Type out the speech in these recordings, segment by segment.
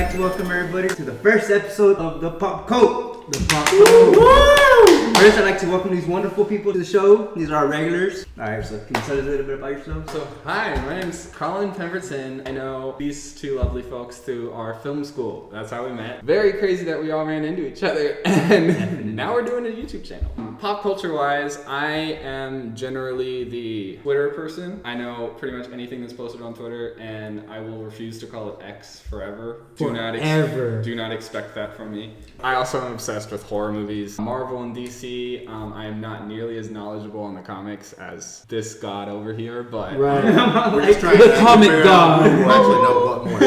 like to welcome everybody to the first episode of the Pop Code. The Pop Code. Woo! First, I'd like to welcome these wonderful people to the show. These are our regulars. Alright, so can you tell us a little bit about yourself? So, hi, my name's Coraline Pemberton. I know these two lovely folks through our film school. That's how we met. Very crazy that we all ran into each other, and now we're doing a YouTube channel. Pop culture wise, I am generally the Twitter person. I know pretty much anything that's posted on Twitter, and I will refuse to call it X forever. Do not expect that from me. I also am obsessed with horror movies, Marvel and DC. I am not nearly as knowledgeable on the comics as this god over here, but we're just trying to comic god. Who actually know what more.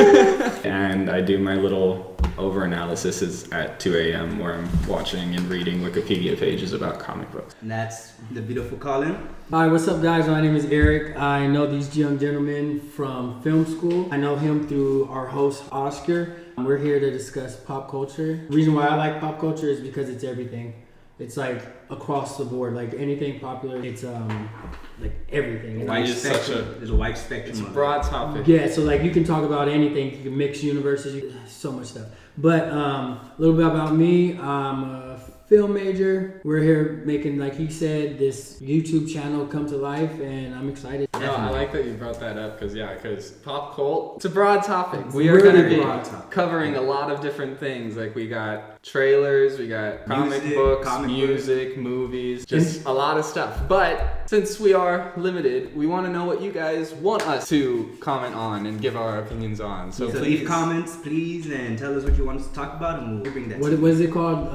And I do my little over-analysis at 2 a.m. where I'm watching and reading Wikipedia pages about comic books. And that's the beautiful Colin. Hi, what's up guys? My name is Eric. I know these young gentlemen from film school. I know him through our host, Oscar. We're here to discuss pop culture. The reason why I like pop culture is because it's everything. It's like across the board, like anything popular, it's like everything. There's a wide spectrum. It's a broad topic. Yeah, so like you can talk about anything. You can mix universes, so much stuff. But a little bit about me. I'm a film major. We're here making, like he said, this YouTube channel come to life, and I'm excited. No, I like that you brought that up because pop cult, it's a broad topic. It's we are going to really be broad topic. Covering a lot of different things. Like we got trailers, we got comic books, music, movies, just a lot of stuff. But since we are limited, we want to know what you guys want us to comment on and give our opinions on. So please leave comments, please, and tell us what you want us to talk about, and we'll bring that. What is it called?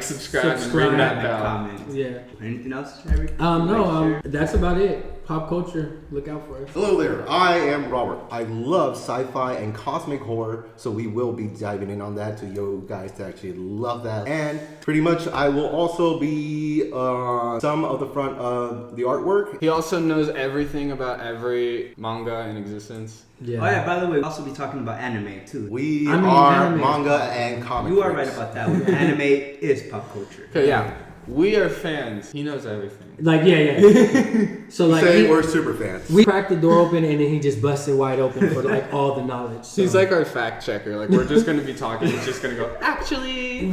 Subscribe, and ring that bell. Comment. Yeah. Anything else, Eric? That's about it. Pop culture. Look out for us. Hello there, I am Robert. I love sci-fi and cosmic horror, so we will be diving in on that to you guys to actually love that. And pretty much I will also be some of the front of the artwork. He also knows everything about every manga in existence. Yeah. Oh yeah, by the way, we'll also be talking about anime too. We are manga and comic You are freaks. right about that. Anime is pop culture. Okay, yeah. We are fans. He knows everything. Like, yeah. So like, we're super fans. we cracked the door open and then he just busted wide open for like all the knowledge. So. He's like our fact checker. Like we're just gonna be talking. He's just gonna go, actually.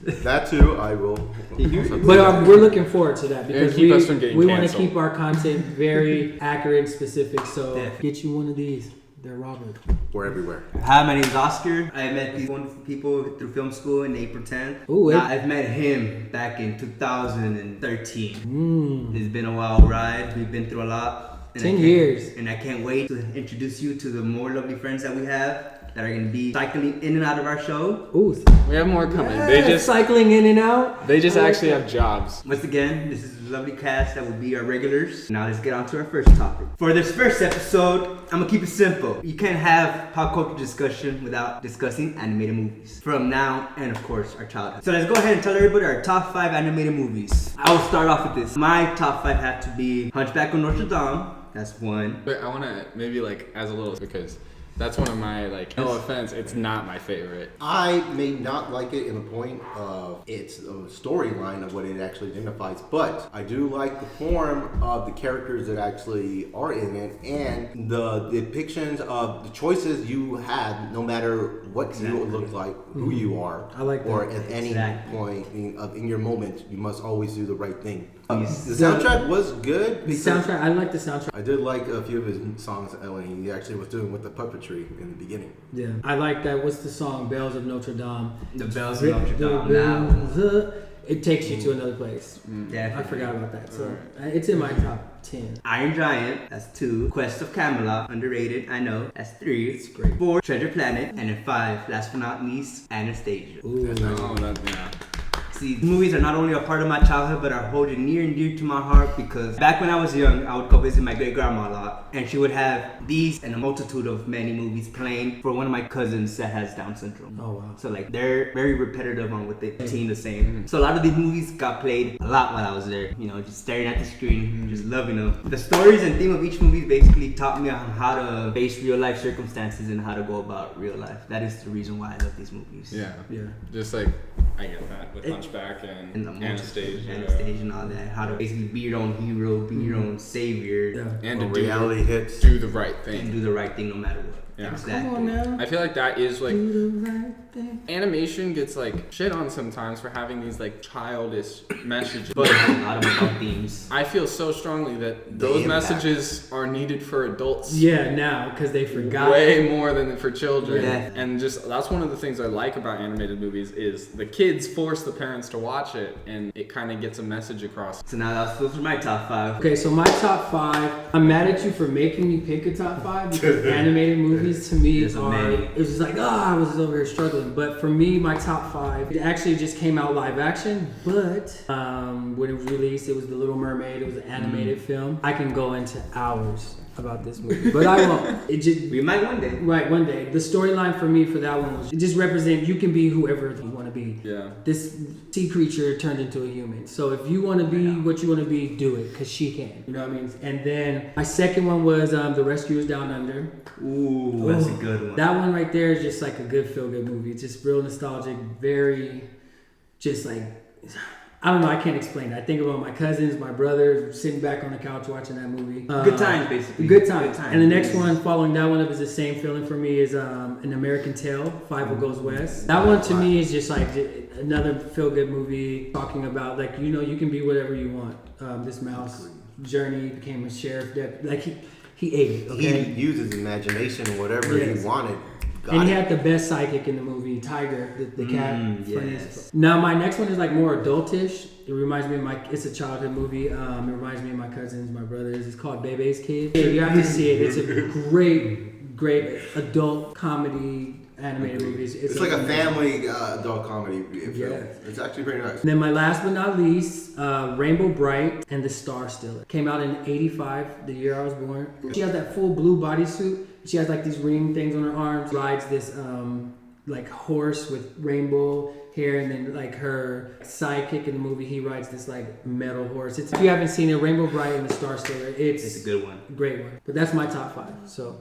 That too, I will. But we're looking forward to that because keep us from getting we want to canceled. keep our content very accurate and specific. So Definitely. get you one of these. They're Robert. We're everywhere. Hi, my name is Oscar. I met these wonderful people through film school in April 10th. Ooh, I've met him back in 2013. It's been a wild ride. We've been through a lot. 10 years. And I can't wait to introduce you to the more lovely friends that we have that are going to be cycling in and out of our show. Ooh. We have more coming. Yeah, They just cycling in and out. They just actually have jobs. Once again, this is a lovely cast that will be our regulars. Now let's get on to our first topic. For this first episode, I'm gonna keep it simple. You can't have pop culture discussion without discussing animated movies. From now and of course our childhood. So let's go ahead and tell everybody our top 5 animated movies. I will start off with this. My top 5 have to be Hunchback of Notre Dame. That's one. But I wanna maybe like as a little because that's one of my no offense, it's not my favorite. I may not like it in the point of its storyline of what it actually identifies, but I do like the form of the characters that actually are in it and the depictions of the choices you have, no matter what you look like, who you are. I like that. Or at any point in your moment, you must always do the right thing. The soundtrack was good. I like the soundtrack. I did like a few of his songs when he actually was doing with the puppetry in the beginning. Yeah, I like that. What's the song? Bells of Notre Dame. The Bells of Notre Dame. It takes you to another place. Yeah, I forgot about that. So it's in my top 10. Iron Giant, that's 2. Quest of Camelot, underrated, I know, that's 3. It's great. 4, Treasure Planet, and then 5, last but not least, Anastasia. Ooh. See, these movies are not only a part of my childhood, but are holding near and dear to my heart because back when I was young, I would go visit my great grandma a lot, and she would have these and a multitude of many movies playing for one of my cousins that has Down syndrome. Oh wow! So like they're very repetitive on what they seem the same. So a lot of these movies got played a lot while I was there. You know, just staring at the screen, just loving them. The stories and theme of each movie basically taught me on how to face real life circumstances and how to go about real life. That is the reason why I love these movies. Yeah. Just like I get that with Hunchback and Anastasia and all that. How to basically be your own hero, be your own savior, and to reality hits. do the right thing. and do the right thing no matter what. Yeah. Come on now. I feel like that is like Do the right thing. animation gets like shit on sometimes for having these like childish messages, but A lot of adult themes. I feel so strongly that The those impact. messages are needed for adults. Yeah, now because they forgot. Way more than for children. Yeah. And just that's one of the things I like about animated movies is the kids force the parents to watch it and it kind of gets a message across. So now those are my top 5. Okay, so my top 5. I'm mad at you for making me pick a top 5 because animated movies to me There's so many. it was just like I was over here struggling. But for me, my top 5, it actually just came out live action. But when it was released, it was the Little Mermaid. It was an animated film. I can go into hours about this movie, but I won't. It just We might one day. right one day. The storyline for me for that one was it just represent you can be whoever you want to be. Yeah. This sea creature turned into a human. So if you want to be what you want to be, do it, because she can. You know what I mean? And then my second one was The Rescuers Down Under. Ooh, that's a good one. That one right there is just like a good feel-good movie. It's just real nostalgic, very just like... I don't know, I can't explain it. I think about my cousins, my brother, sitting back on the couch watching that movie. Good times, basically. Good times. And the next one, following that one up, is the same feeling for me is An American Tale, Five Goes West. That one to me is just like another feel-good movie talking about like, you know, you can be whatever you want. This mouse journey became a sheriff deputy. Like he ate it, okay? He used his imagination and whatever Yes. he wanted. And he had the best sidekick in the movie, Tiger, the cat. Yes. Now my next one is like more adultish. It reminds me of it's a childhood movie. It reminds me of my cousins, my brothers. It's called Bebes Kids. You have to see it. It's a great adult comedy animated movie. It's like a family adult comedy film. Yeah. It's actually pretty nice. And then my last but not least, Rainbow Bright and the Star Stealer. Came out in '85, the year I was born. She has that full blue bodysuit. She has like these ring things on her arms. Rides this like horse with rainbow hair, and then like her sidekick in the movie, he rides this like metal horse. If you haven't seen it, Rainbow Bright and the Star Stealer, It's a good one. great one. But that's my top 5. So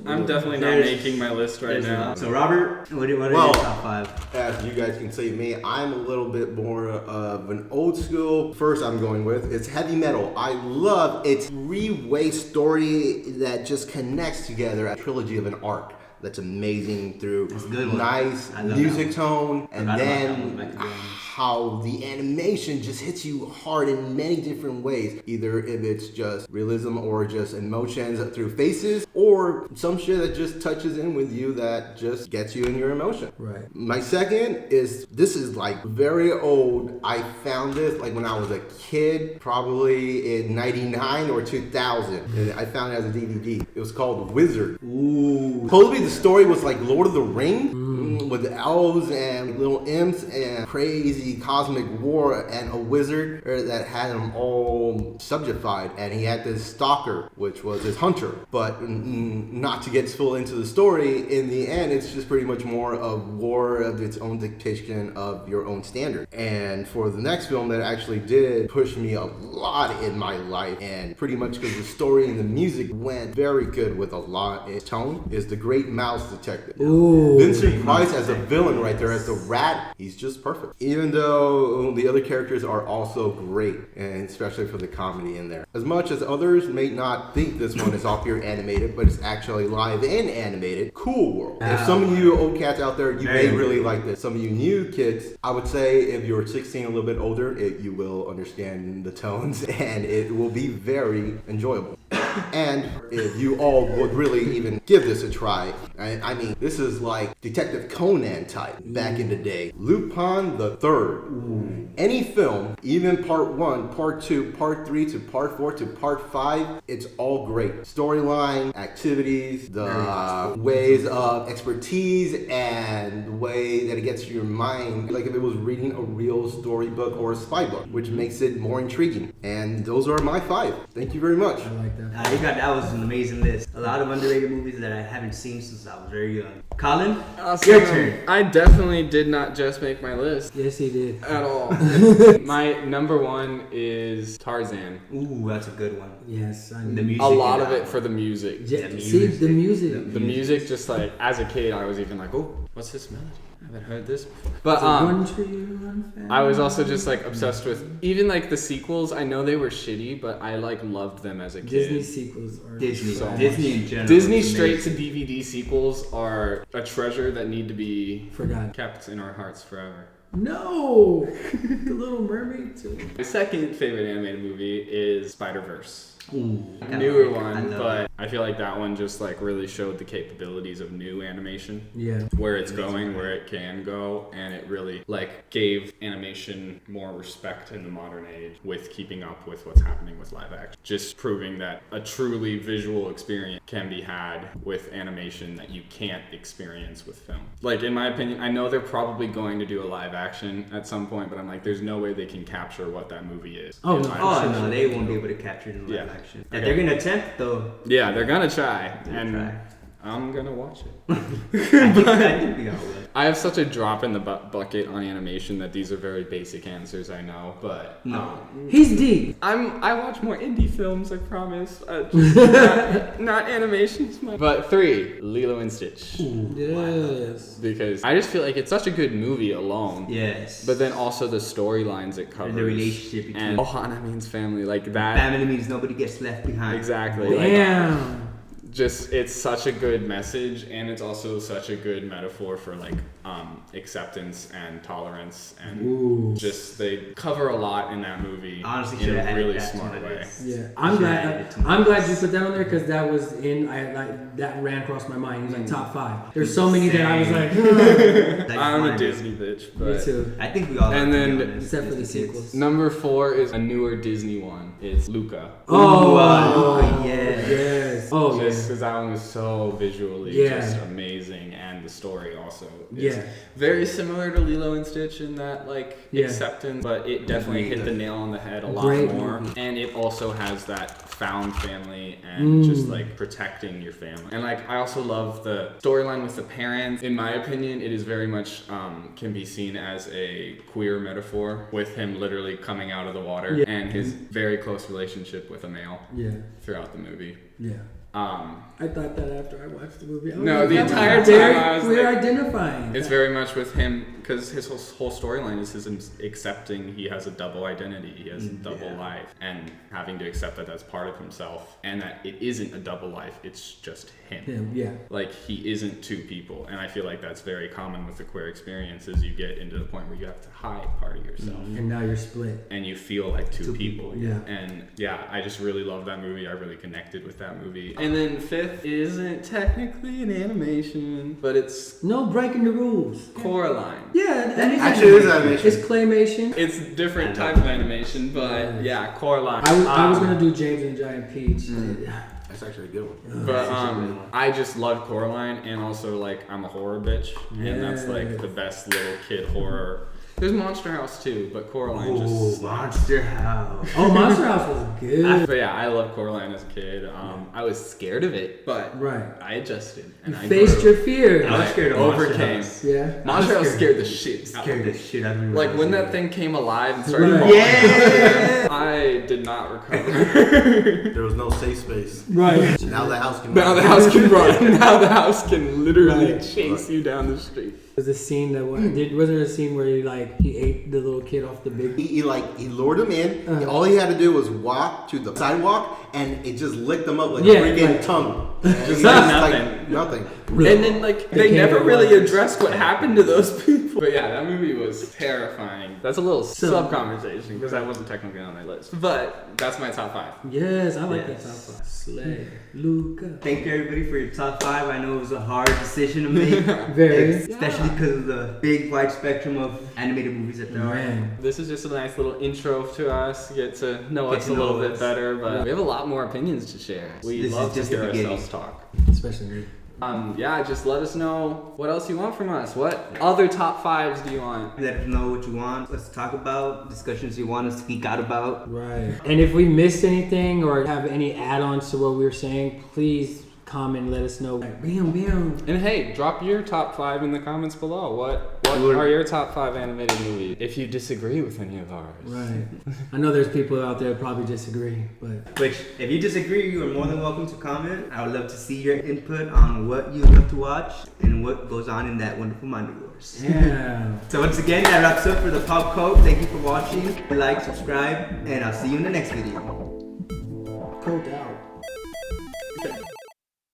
I'm definitely not making my list right now. So Robert, what are your top 5? As you guys can see me, I'm a little bit more of an old school. First I'm going with, it's heavy metal. I love its 3-way story that just connects together a trilogy of an arc. That's amazing through That's a good one. nice I love music that tone, and Forgot about that one then back again. how the animation just hits you hard in many different ways. Either if it's just realism or just emotions through faces, or some shit that just touches in with you that just gets you in your emotion. right. My second is, this is like very old. I found this like when I was a kid, probably in 99 or 2000. And I found it as a DVD. It was called Wizard. Ooh. Supposedly the story was like Lord of the Rings with elves and little imps and crazy cosmic war and a wizard that had them all subjugated, and he had this stalker, which was his hunter. But not to get full into the story, in the end it's just pretty much more of war of its own dictation of your own standard. And for the next film that actually did push me a lot in my life, and pretty much because the story and the music went very good with a lot in tone, is The Great Mouse Detective. Ooh. Vincent Price as a villain right there, as the rat, he's just perfect. Even though the other characters are also great, and especially for the comedy in there. As much as others may not think this one is all pure animated, but it's actually live and animated, cool world. If some of you old cats out there, you may really like this. Some of you new kids, I would say if you're 16, a little bit older, you will understand the tones, and it will be very enjoyable. And if you all would really even give this a try, I mean, this is like Detective Conan type back in the day. Lupin the Third. Any film, even part 1, part 2, part 3 to part 4 to part 5, it's all great. Storyline, activities, the ways of expertise, and the way that it gets to your mind, like if it was reading a real storybook or a spy book, which makes it more intriguing. And those are my 5. Thank you very much. I like that. That was an amazing list. A lot of underrated movies that I haven't seen since I was very young. Colin, Awesome. your turn. I definitely did not just make my list Yes, he did. at all. My number 1 is Tarzan. Ooh, that's a good one. Yes, I The knew. music. A lot in of that it one. for the music. Yeah, the see music. the music. The music, just like as a kid, I was even like, oh, what's this melody? haven't heard this before. But I was also just like obsessed with even like the sequels. I know they were shitty, but I like loved them as a kid. Disney sequels are Disney in general. Disney straight to DVD sequels are a treasure that need to be forgotten, kept in our hearts forever. No, The Little Mermaid too. My second favorite animated movie is Spider-Verse. Ooh, Newer one, but I feel like that one just like really showed the capabilities of new animation. Yeah. Where it's going, where it can go, and it really like gave animation more respect in the modern age with keeping up with what's happening with live action. Just proving that a truly visual experience can be had with animation that you can't experience with film. Like in my opinion, I know they're probably going to do a live action at some point, but I'm like, there's no way they can capture what that movie is. Oh, no. No, they won't be able to capture it in live action. Okay. They're gonna attempt though. Yeah, they're gonna try, I'm gonna watch it. I think we all will. I have such a drop in the bucket on animation that these are very basic answers, I know, but No. He's deep. I watch more indie films, I promise. Just not animations. But 3, Lilo and Stitch. Ooh, yes. Because I just feel like it's such a good movie alone. Yes. But then also the storylines it covers. The relationship between and Ohana means family, like that. Family means nobody gets left behind. Exactly. Damn. Just it's such a good message, and it's also such a good metaphor for like acceptance and tolerance, and just they cover a lot in that movie. Honestly, in a really smart way. Yeah, I'm glad you put that on there because that was that ran across my mind. It was like top 5. There's so many that I was like, I'm a Disney bitch, but me too. I think we all. And then Except for the sequels. number 4 is a newer Disney one. It's Luca. Oh, yes. Yes. Oh, Just yes. because that one was so visually just amazing, and the story also is very similar to Lilo and Stitch in that like acceptance, but it definitely hit the nail on the head a lot more. And it also has that found family and just like protecting your family. And like I also love the storyline with the parents. In my opinion, it is very much can be seen as a queer metaphor with him literally coming out of the water and his very close relationship with a male throughout the movie. Yeah. I thought that after I watched the movie. The entire time I was we're like, identifying. it's very much with him because his whole storyline is him accepting he has a double identity, he has a double life, and having to accept that that's part of himself, and that it isn't a double life, it's just him. Like he isn't two people, and I feel like that's very common with the queer experience. Is you get into the point where you have to hide part of yourself, and now you're split, and you feel like two people. And I just really love that movie. I really connected with that movie. And then 5th isn't technically an animation, but it's no breaking the rules. Coraline. Yeah, Actually, it is animation. It's claymation. It's different type of animation, but Coraline. I was gonna do James and the Giant Peach. That's actually a good one. But I just love Coraline, and also like I'm a horror bitch, and that's like the best little kid horror. There's Monster House too, but Coraline just... Monster House. Oh, Monster House was good. But I love Coraline as a kid. I was scared of it, but I adjusted. And I faced your fear. I was scared of overcame. Monster House. Monster House scared the shit out Scared of me. the shit out of me. Like when that thing came alive and started Right. I did not recover. There was no safe space. Right. Now the house can Now the house can run. Now the house can literally chase you down the street. Was a scene that was there a scene where he ate the little kid off the big? He lured him in. All he had to do was walk to the sidewalk, and it just licked him up like a freaking tongue. Just like nothing. And then they never really addressed what happened to those people. But that movie was terrifying. That's a little sub conversation because that wasn't technically on my list. But that's my top 5. Yes, I like that top 5. Slay, Luca. Thank you everybody for your top 5. I know it was a hard decision to make. Very. Especially because of the big wide spectrum of animated movies that there are. This is just a nice little intro to us, get to know us a little bit better, but we have a lot more opinions to share. We love to hear ourselves talk. Especially me. Just let us know what else you want from us. What other top 5s do you want? Let us know what you want us to talk about, discussions you want us to geek out about. Right. And if we missed anything or have any add-ons to what we were saying, please comment, let us know. Like, bam, bam. And hey, drop your top 5 in the comments below. What are your top 5 animated movies? If you disagree with any of ours. Right. I know there's people out there that probably disagree, but... Which, if you disagree, you are more than welcome to comment. I would love to see your input on what you love to watch and what goes on in that wonderful mind of yours. Yeah. So once again, that wraps up for the Pop Code. Thank you for watching. Like, subscribe, and I'll see you in the next video. Code out.